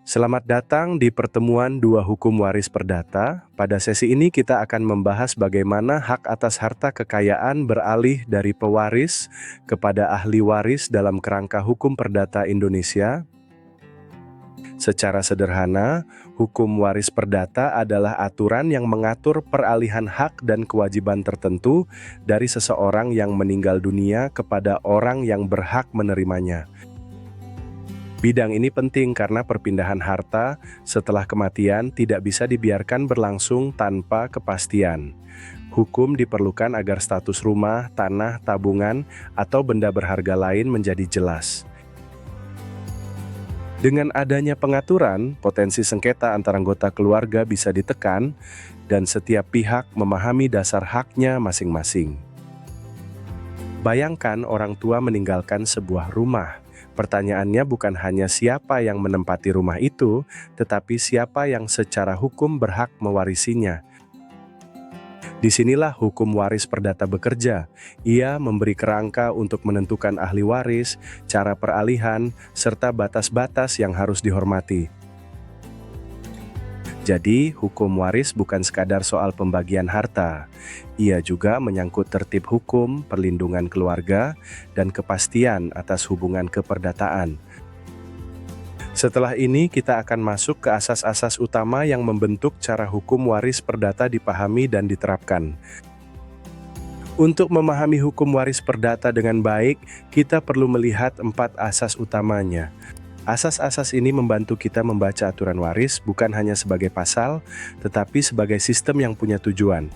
Selamat datang di pertemuan dua hukum waris perdata. Pada sesi ini kita akan membahas bagaimana hak atas harta kekayaan beralih dari pewaris kepada ahli waris dalam kerangka hukum perdata Indonesia. Secara sederhana, hukum waris perdata adalah aturan yang mengatur peralihan hak dan kewajiban tertentu dari seseorang yang meninggal dunia kepada orang yang berhak menerimanya. Bidang ini penting karena perpindahan harta setelah kematian tidak bisa dibiarkan berlangsung tanpa kepastian. Hukum diperlukan agar status rumah, tanah, tabungan, atau benda berharga lain menjadi jelas. Dengan adanya pengaturan, potensi sengketa antara anggota keluarga bisa ditekan dan setiap pihak memahami dasar haknya masing-masing. Bayangkan orang tua meninggalkan sebuah rumah. Pertanyaannya bukan hanya siapa yang menempati rumah itu, tetapi siapa yang secara hukum berhak mewarisinya. Disinilah hukum waris perdata bekerja. Ia memberi kerangka untuk menentukan ahli waris, cara peralihan, serta batas-batas yang harus dihormati. Jadi, hukum waris bukan sekadar soal pembagian harta. Ia juga menyangkut tertib hukum, perlindungan keluarga, dan kepastian atas hubungan keperdataan. Setelah ini, kita akan masuk ke asas-asas utama yang membentuk cara hukum waris perdata dipahami dan diterapkan. Untuk memahami hukum waris perdata dengan baik, kita perlu melihat 4 asas utamanya. Asas-asas ini membantu kita membaca aturan waris bukan hanya sebagai pasal, tetapi sebagai sistem yang punya tujuan.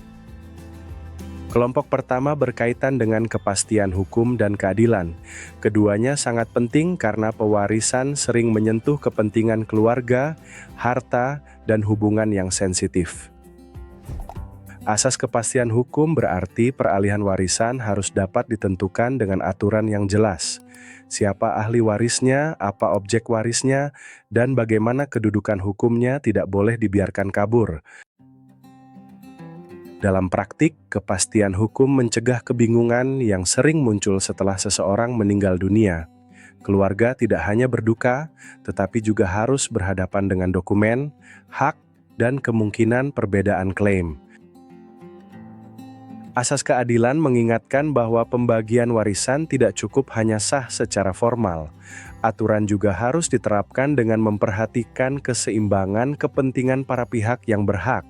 Kelompok pertama berkaitan dengan kepastian hukum dan keadilan. Keduanya sangat penting karena pewarisan sering menyentuh kepentingan keluarga, harta, dan hubungan yang sensitif. Asas kepastian hukum berarti peralihan warisan harus dapat ditentukan dengan aturan yang jelas. Siapa ahli warisnya, apa objek warisnya, dan bagaimana kedudukan hukumnya tidak boleh dibiarkan kabur. Dalam praktik, kepastian hukum mencegah kebingungan yang sering muncul setelah seseorang meninggal dunia. Keluarga tidak hanya berduka, tetapi juga harus berhadapan dengan dokumen, hak, dan kemungkinan perbedaan klaim. Asas keadilan mengingatkan bahwa pembagian warisan tidak cukup hanya sah secara formal. Aturan juga harus diterapkan dengan memperhatikan keseimbangan kepentingan para pihak yang berhak.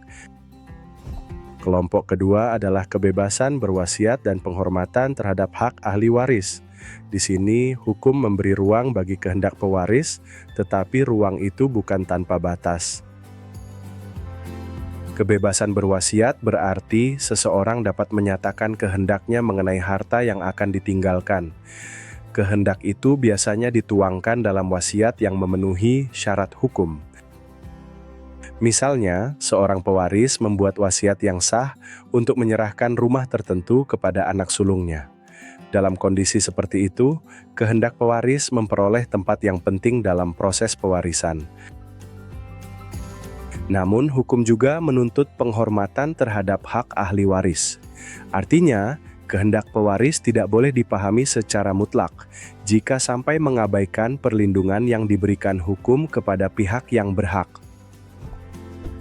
Kelompok kedua adalah kebebasan berwasiat dan penghormatan terhadap hak ahli waris. Di sini, hukum memberi ruang bagi kehendak pewaris, tetapi ruang itu bukan tanpa batas. Kebebasan berwasiat berarti seseorang dapat menyatakan kehendaknya mengenai harta yang akan ditinggalkan. Kehendak itu biasanya dituangkan dalam wasiat yang memenuhi syarat hukum. Misalnya, seorang pewaris membuat wasiat yang sah untuk menyerahkan rumah tertentu kepada anak sulungnya. Dalam kondisi seperti itu, kehendak pewaris memperoleh tempat yang penting dalam proses pewarisan. Namun, hukum juga menuntut penghormatan terhadap hak ahli waris. Artinya, kehendak pewaris tidak boleh dipahami secara mutlak jika sampai mengabaikan perlindungan yang diberikan hukum kepada pihak yang berhak.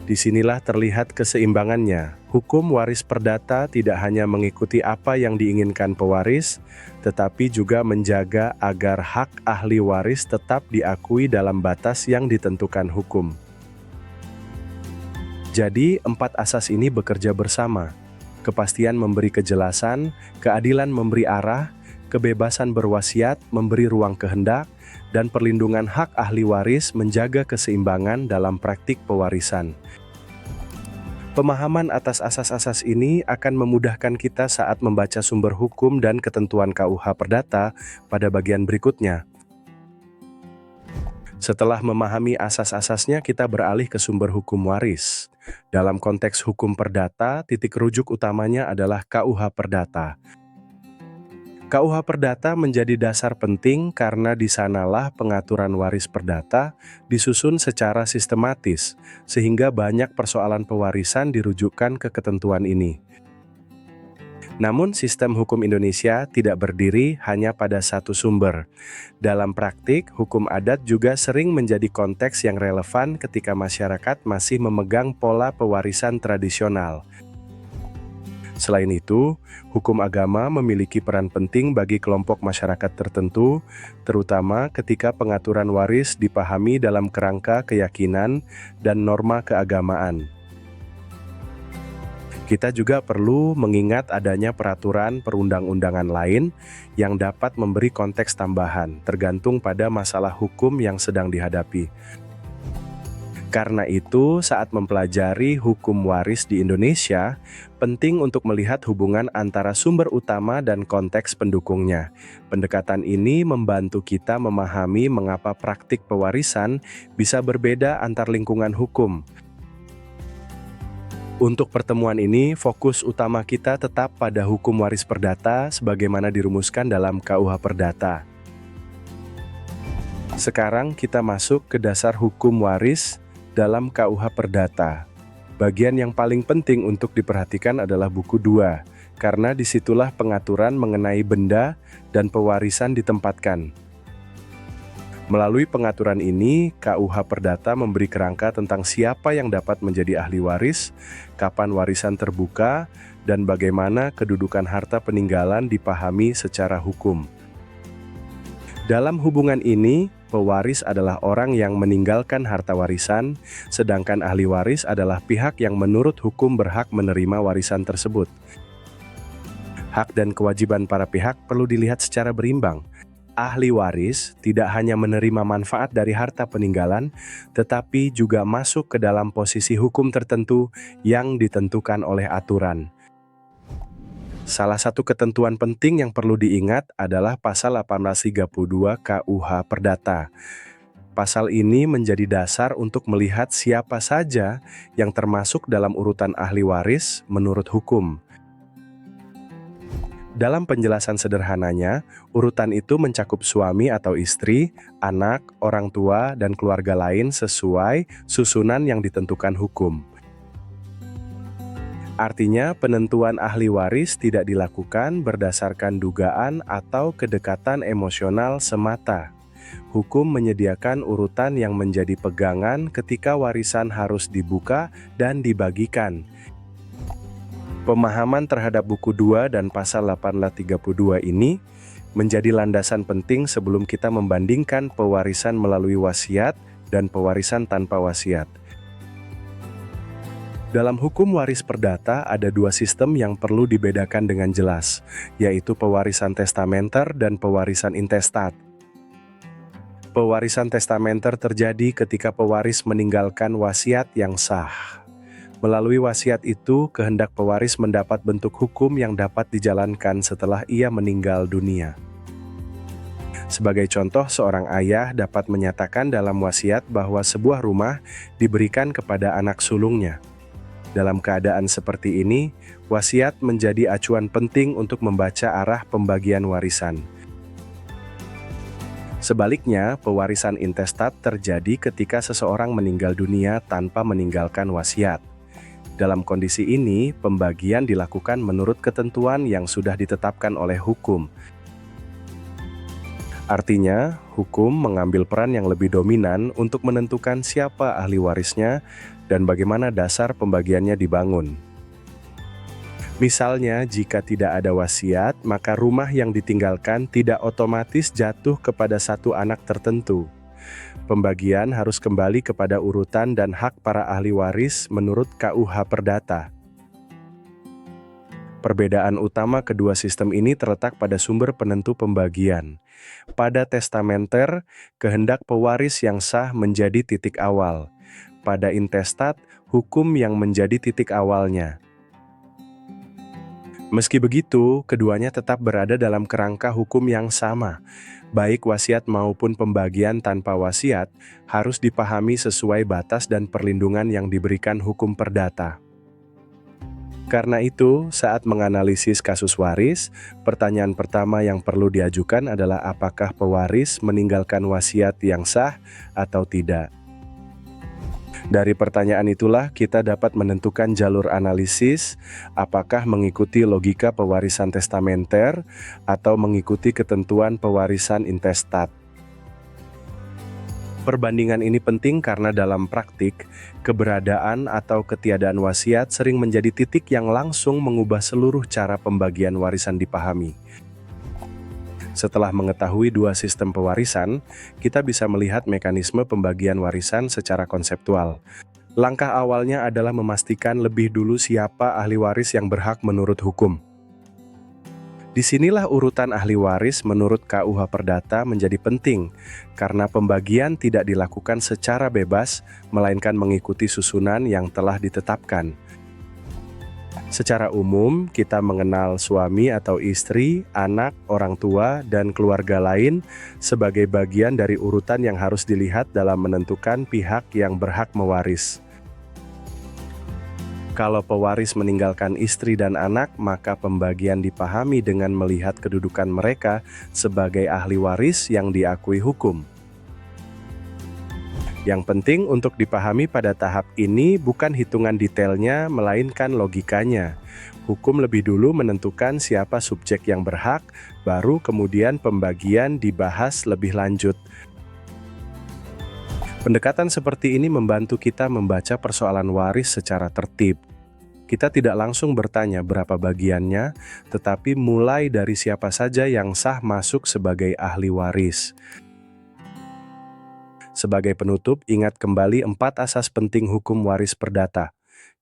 Disinilah terlihat keseimbangannya. Hukum waris perdata tidak hanya mengikuti apa yang diinginkan pewaris, tetapi juga menjaga agar hak ahli waris tetap diakui dalam batas yang ditentukan hukum. Jadi, 4 asas ini bekerja bersama. Kepastian memberi kejelasan, keadilan memberi arah, kebebasan berwasiat memberi ruang kehendak, dan perlindungan hak ahli waris menjaga keseimbangan dalam praktik pewarisan. Pemahaman atas asas-asas ini akan memudahkan kita saat membaca sumber hukum dan ketentuan KUH Perdata pada bagian berikutnya. Setelah memahami asas-asasnya, kita beralih ke sumber hukum waris. Dalam konteks hukum perdata, titik rujuk utamanya adalah KUH Perdata. KUH Perdata menjadi dasar penting karena di sanalah pengaturan waris perdata disusun secara sistematis, sehingga banyak persoalan pewarisan dirujukkan ke ketentuan ini. Namun sistem hukum Indonesia tidak berdiri hanya pada satu sumber. Dalam praktik, hukum adat juga sering menjadi konteks yang relevan ketika masyarakat masih memegang pola pewarisan tradisional. Selain itu, hukum agama memiliki peran penting bagi kelompok masyarakat tertentu, terutama ketika pengaturan waris dipahami dalam kerangka keyakinan dan norma keagamaan. Kita juga perlu mengingat adanya peraturan perundang-undangan lain yang dapat memberi konteks tambahan, tergantung pada masalah hukum yang sedang dihadapi. Karena itu, saat mempelajari hukum waris di Indonesia, penting untuk melihat hubungan antara sumber utama dan konteks pendukungnya. Pendekatan ini membantu kita memahami mengapa praktik pewarisan bisa berbeda antar lingkungan hukum. Untuk pertemuan ini, fokus utama kita tetap pada hukum waris perdata sebagaimana dirumuskan dalam KUH Perdata. Sekarang kita masuk ke dasar hukum waris dalam KUH Perdata. Bagian yang paling penting untuk diperhatikan adalah buku 2, karena disitulah pengaturan mengenai benda dan pewarisan ditempatkan. Melalui pengaturan ini, KUH Perdata memberi kerangka tentang siapa yang dapat menjadi ahli waris, kapan warisan terbuka, dan bagaimana kedudukan harta peninggalan dipahami secara hukum. Dalam hubungan ini, pewaris adalah orang yang meninggalkan harta warisan, sedangkan ahli waris adalah pihak yang menurut hukum berhak menerima warisan tersebut. Hak dan kewajiban para pihak perlu dilihat secara berimbang. Ahli waris tidak hanya menerima manfaat dari harta peninggalan, tetapi juga masuk ke dalam posisi hukum tertentu yang ditentukan oleh aturan. Salah satu ketentuan penting yang perlu diingat adalah pasal 1832 KUH Perdata. Pasal ini menjadi dasar untuk melihat siapa saja yang termasuk dalam urutan ahli waris menurut hukum. Dalam penjelasan sederhananya, urutan itu mencakup suami atau istri, anak, orang tua, dan keluarga lain sesuai susunan yang ditentukan hukum. Artinya, penentuan ahli waris tidak dilakukan berdasarkan dugaan atau kedekatan emosional semata. Hukum menyediakan urutan yang menjadi pegangan ketika warisan harus dibuka dan dibagikan. Pemahaman terhadap buku 2 dan pasal 1832 ini menjadi landasan penting sebelum kita membandingkan pewarisan melalui wasiat dan pewarisan tanpa wasiat. Dalam hukum waris perdata ada dua sistem yang perlu dibedakan dengan jelas, yaitu pewarisan testamenter dan pewarisan intestat. Pewarisan testamenter terjadi ketika pewaris meninggalkan wasiat yang sah. Melalui wasiat itu, kehendak pewaris mendapat bentuk hukum yang dapat dijalankan setelah ia meninggal dunia. Sebagai contoh, seorang ayah dapat menyatakan dalam wasiat bahwa sebuah rumah diberikan kepada anak sulungnya. Dalam keadaan seperti ini, wasiat menjadi acuan penting untuk membaca arah pembagian warisan. Sebaliknya, pewarisan intestat terjadi ketika seseorang meninggal dunia tanpa meninggalkan wasiat. Dalam kondisi ini, pembagian dilakukan menurut ketentuan yang sudah ditetapkan oleh hukum. Artinya, hukum mengambil peran yang lebih dominan untuk menentukan siapa ahli warisnya dan bagaimana dasar pembagiannya dibangun. Misalnya, jika tidak ada wasiat, maka rumah yang ditinggalkan tidak otomatis jatuh kepada satu anak tertentu. Pembagian harus kembali kepada urutan dan hak para ahli waris menurut KUH Perdata. Perbedaan utama kedua sistem ini terletak pada sumber penentu pembagian. Pada testamenter, kehendak pewaris yang sah menjadi titik awal. Pada intestat, hukum yang menjadi titik awalnya. Meski begitu, keduanya tetap berada dalam kerangka hukum yang sama. Baik wasiat maupun pembagian tanpa wasiat harus dipahami sesuai batas dan perlindungan yang diberikan hukum perdata. Karena itu, saat menganalisis kasus waris, pertanyaan pertama yang perlu diajukan adalah apakah pewaris meninggalkan wasiat yang sah atau tidak. Dari pertanyaan itulah kita dapat menentukan jalur analisis, apakah mengikuti logika pewarisan testamenter atau mengikuti ketentuan pewarisan intestat. Perbandingan ini penting karena dalam praktik, keberadaan atau ketiadaan wasiat sering menjadi titik yang langsung mengubah seluruh cara pembagian warisan dipahami. Setelah mengetahui dua sistem pewarisan, kita bisa melihat mekanisme pembagian warisan secara konseptual. Langkah awalnya adalah memastikan lebih dulu siapa ahli waris yang berhak menurut hukum. Disinilah urutan ahli waris menurut KUH Perdata menjadi penting, karena pembagian tidak dilakukan secara bebas, melainkan mengikuti susunan yang telah ditetapkan. Secara umum, kita mengenal suami atau istri, anak, orang tua, dan keluarga lain sebagai bagian dari urutan yang harus dilihat dalam menentukan pihak yang berhak mewaris. Kalau pewaris meninggalkan istri dan anak, maka pembagian dipahami dengan melihat kedudukan mereka sebagai ahli waris yang diakui hukum. Yang penting untuk dipahami pada tahap ini bukan hitungan detailnya, melainkan logikanya. Hukum lebih dulu menentukan siapa subjek yang berhak, baru kemudian pembagian dibahas lebih lanjut. Pendekatan seperti ini membantu kita membaca persoalan waris secara tertib. Kita tidak langsung bertanya berapa bagiannya, tetapi mulai dari siapa saja yang sah masuk sebagai ahli waris. Sebagai penutup, ingat kembali 4 asas penting hukum waris perdata: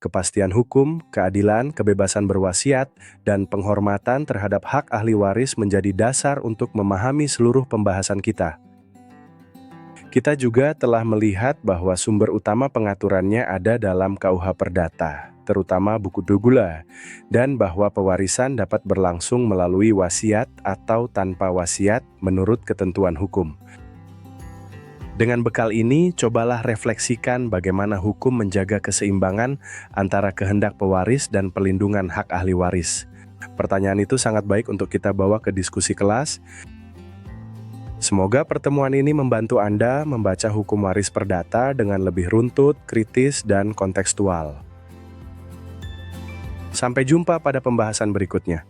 kepastian hukum, keadilan, kebebasan berwasiat, dan penghormatan terhadap hak ahli waris menjadi dasar untuk memahami seluruh pembahasan kita. Kita juga telah melihat bahwa sumber utama pengaturannya ada dalam KUH Perdata, terutama buku Dugula, dan bahwa pewarisan dapat berlangsung melalui wasiat atau tanpa wasiat menurut ketentuan hukum. Dengan bekal ini, cobalah refleksikan bagaimana hukum menjaga keseimbangan antara kehendak pewaris dan perlindungan hak ahli waris. Pertanyaan itu sangat baik untuk kita bawa ke diskusi kelas. Semoga pertemuan ini membantu Anda membaca hukum waris perdata dengan lebih runtut, kritis, dan kontekstual. Sampai jumpa pada pembahasan berikutnya.